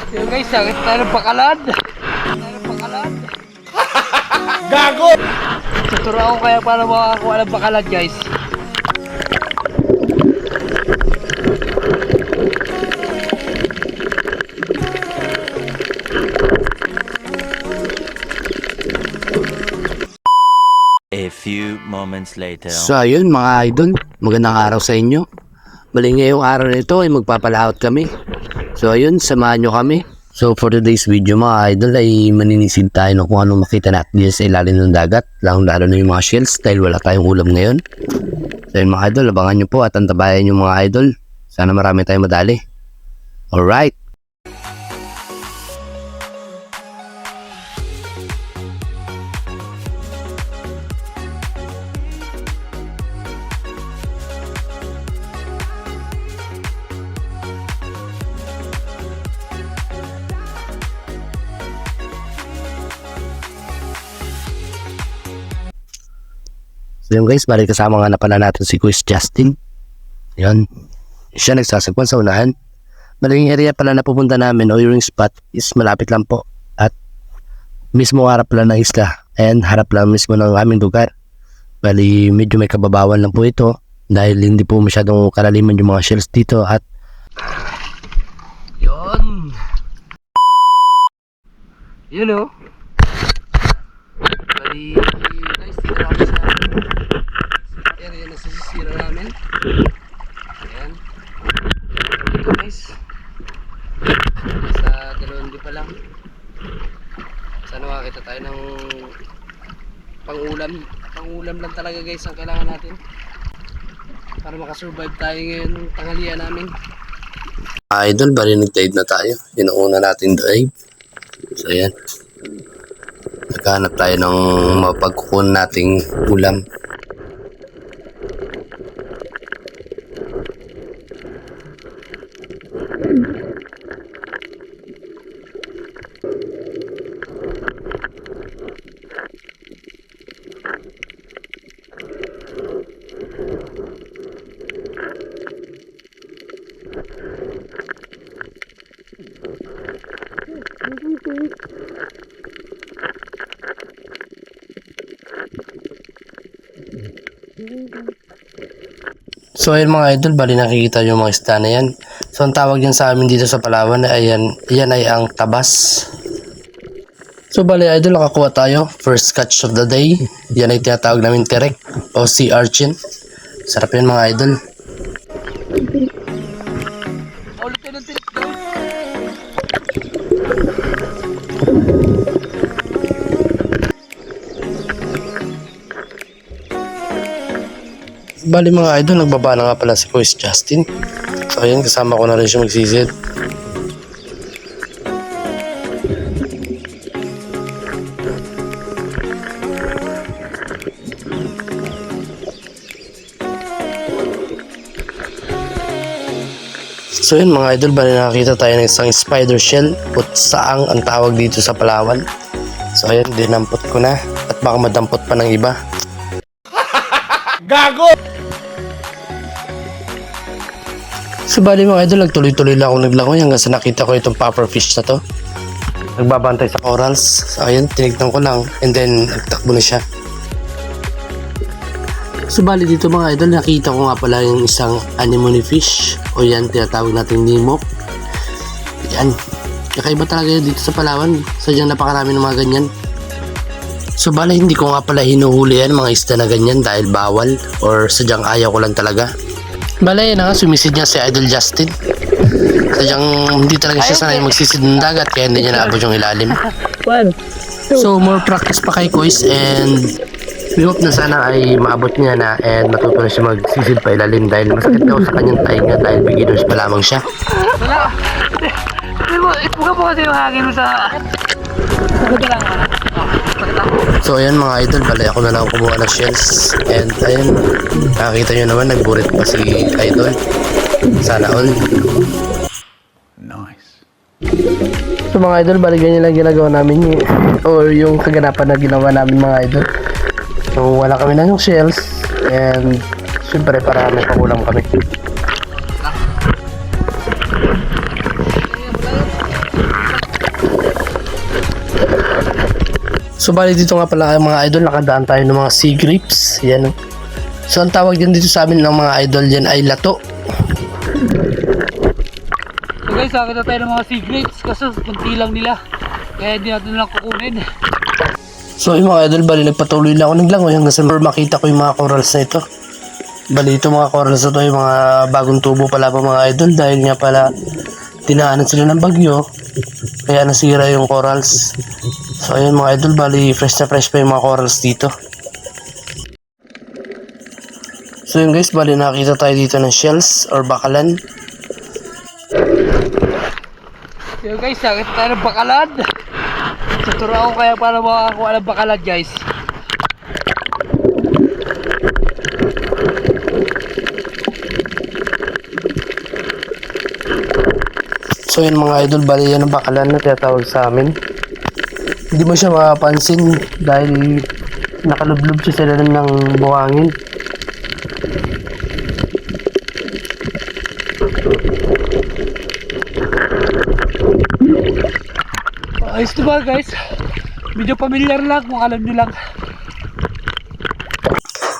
Yun guys, sakit tayo ng pakalad. Gago! Tuturo ako kaya para makakuha ng pakalad guys. A few moments later. So ayun mga idol, magandang araw sa inyo. Bali ngayong araw na ito ay magpapalaot kami. So ayun, samahan nyo kami. So for today's video mga idol ay maninisid tayo ng kung anong makita natin dyan sa ilalim ng dagat. Lalo na yung mga shells dahil wala tayong ulam ngayon. So yun mga idol, abangan nyo po at antabayan nyo mga idol. Sana marami tayong madali. Alright. So yun guys, balik kasama nga na pala natin si Quiz Justin. Yan. Siya nagsasagpan sa unahan. Maling area pala na pupunta namin o yung spot is malapit lang po. At mismo harap lang ng isla. And harap lang mismo ng aming lugar. Bali medyo may kababawan lang po ito. Dahil hindi po masyadong kalaliman yung mga shells dito. At yun. Yun o. Bali guys, dito kami sa area na sisira namin. Ayan. Dito guys. Sa Galondi pa lang. Sana makakita tayo ng pangulam. Pangulam lang talaga guys ang kailangan natin. Para makasurvive tayo ngayon ng tanghalian namin. Idol, bali nag-dive na tayo. Yun ang una natin dive. So ayan. Naghahanap tayo ng mapagkukunan nating ulam. So ayun mga idol, bali nakikita yung mga isda na yan. So ang tawag yan sa amin dito sa Palawan ay yan ay ang tabas. So bali idol, nakakuha tayo. First catch of the day. Yan ay tinatawag namin terek o sea urchin. Sarap yan mga idol. Bali mga idol, nagbaba na nga pala si Quiz Justin. So ayun, kasama ko na rin siya magsisid. So yun mga idol, bali nakakita tayo ng isang spider shell, putsaang ang tawag dito sa Palawan. So ayun, dinampot ko na at baka madampot pa ng iba. Gago! So bali mga idol, nagtuloy-tuloy lang ako naglangoy hanggang sa nakita ko itong pufferfish na to. Nagbabantay sa corals. So ayun, tinignan ko lang and then nagtakbo na siya. So bali dito mga idol, nakita ko nga pala yung isang anemone fish o yan tinatawag natin nemo. Yan, kakaiba talaga yun dito sa Palawan. Sadyang napakarami ng mga ganyan. So bali hindi ko nga pala hinuhuli yan mga isda na ganyan dahil bawal or sadyang ayaw ko lang talaga. Bali yan nga, sumisid niya si Idol Justin. Sadyang hindi talaga siya sanay magsisid ng dagat kaya hindi niya naabot yung ilalim. So more practice pa kay Quiz and we hope na sana ay maabot niya na and matuto na siya magsisid pa ilalim dahil masakit daw sa kanyang tainga dahil beginners pa lamang siya. Wala. Ipuga po kasi yung hangin mo sa... Pagkita lang ha. So ayan mga idol, bali ako na lang kumuha ng shells and ayun, nakakita nyo naman nagburit pa si idol. Sana all. Nice. So mga idol, bali ganyan lang ginagawa namin or yung kaganapan na ginawa namin mga idol. So wala kami na yung shells and syempre para may pangulam kami. So bali dito nga pala mga idol, nakadaan tayo ng mga sea grapes. Yan. So ang tawag din dito sa amin ng mga idol yan ay lato. So guys, nakita tayo ng mga sea grapes kasi kunti lang nila. Kaya hindi natin lang kukunin. So yung mga idol, bali nagpatuloy lang ako naglangoy hanggang sa makita ko yung mga corals na ito. Bali ito mga corals na ito, yung mga bagong tubo pala pa mga idol, dahil nga pala tinaanan sila ng bagyo, kaya nasira yung corals. So ayun mga idol, bali fresh na fresh pa yung mga corals dito. So yun guys, bali nakita tayo dito ng shells or bakalan. So guys, nakita tayo ng bakalan. Tuturo ako kaya para makakuha ng bakalan guys. So yun mga idol, bali yan ang bakalan na tinatawag sa amin. Hindi mo siya mapapansin dahil nakalublob siya sila ng buhangin. Ayos diba guys? Medyo familiar lang kung alam nyo lang.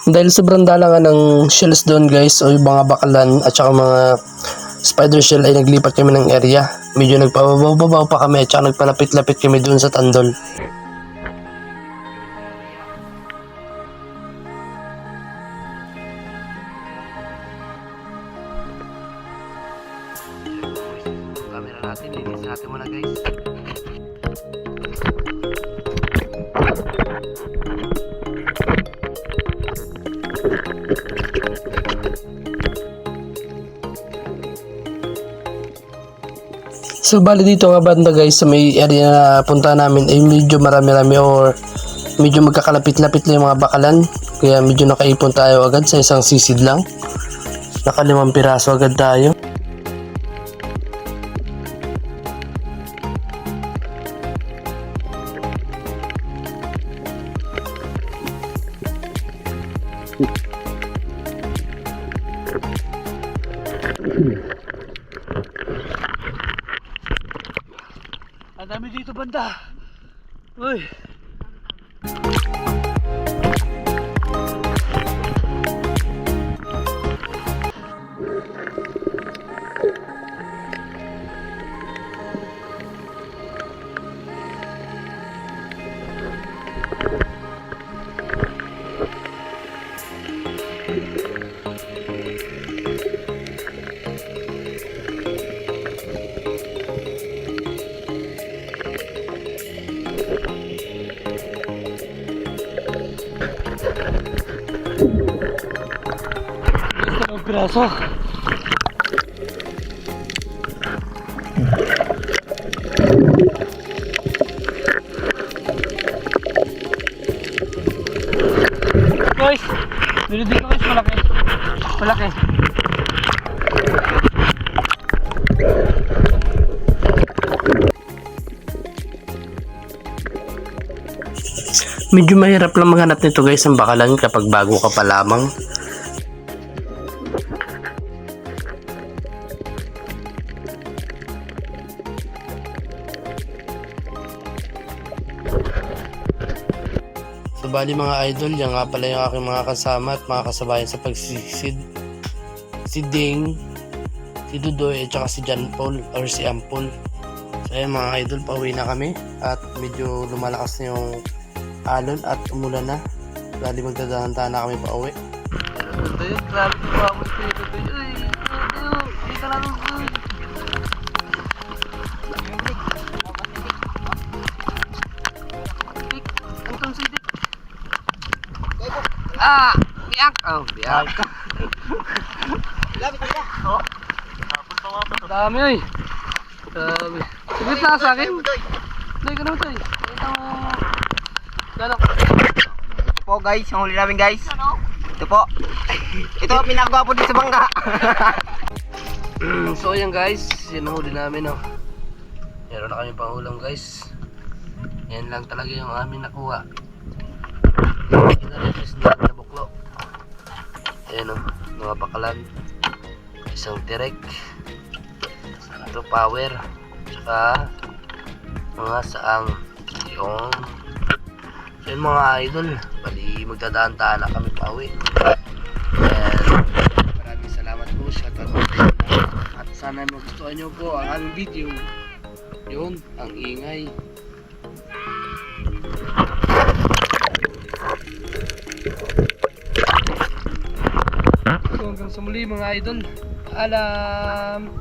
Dahil sobrang dalangan ng shells doon guys, o yung mga bakalan at saka mga spider shell, ay naglipat kami ng area. Medyo nagpababaw pa kami at saka nagpalapit-lapit kami doon sa tandol. Camera natin, linisin natin muna guys. So bali dito nga banda guys, sa may area na punta namin ay medyo marami-rami or medyo magkakalapit-lapit lang yung mga bakalan. Kaya medyo nakaipon tayo agad sa isang sisid lang. Naka 5 piraso agad tayo. Ang dami dito banda. Uy. Ang piraso. Guys, meron dito guys, malaki. Malaki. Medyo mahirap lang maghanap nito guys ang bakalan kapag bago ka pa lamang. So bali mga idol, yan nga pala yung aking mga kasama at mga kasabayan sa pagsisid. Si Ding, si Dudoy at saka si John Paul or si Ampol. So ayun mga idol, pauwi na kami at medyo lumalakas na yung alon at umulan na. Bali magdadahan-tahan na kami pauwi. Ito yun, grabe ko pa ako dito. Uy, dito lang ako. Utang sidik. Ah, biyak. Oh, biyak. Oh. Dami oy. Dami. Sigit na sa akin. Dai ka naman tayo. Ito mo. Galak. Ito po guys, ang huli namin guys. Ito po. Ito, pinagawa po dito sa bangka. So ayan guys, yan ang huli namin oh. Meron na kami panghulang guys. Yan lang talaga yung aming nakuha. Yan na rin na buklo. Ayan oh, mga bakalan. Isang tirek. Ito power. Tsaka mga saang. Yung Yun mga idol, bali magdadaan-daan na kami pa uwi. And maraming salamat po, shoutout po sa inyo. At sana magustuhan nyo po ang aming video. Yun, ang ingay. So hanggang sa muli mga idol. Paalam!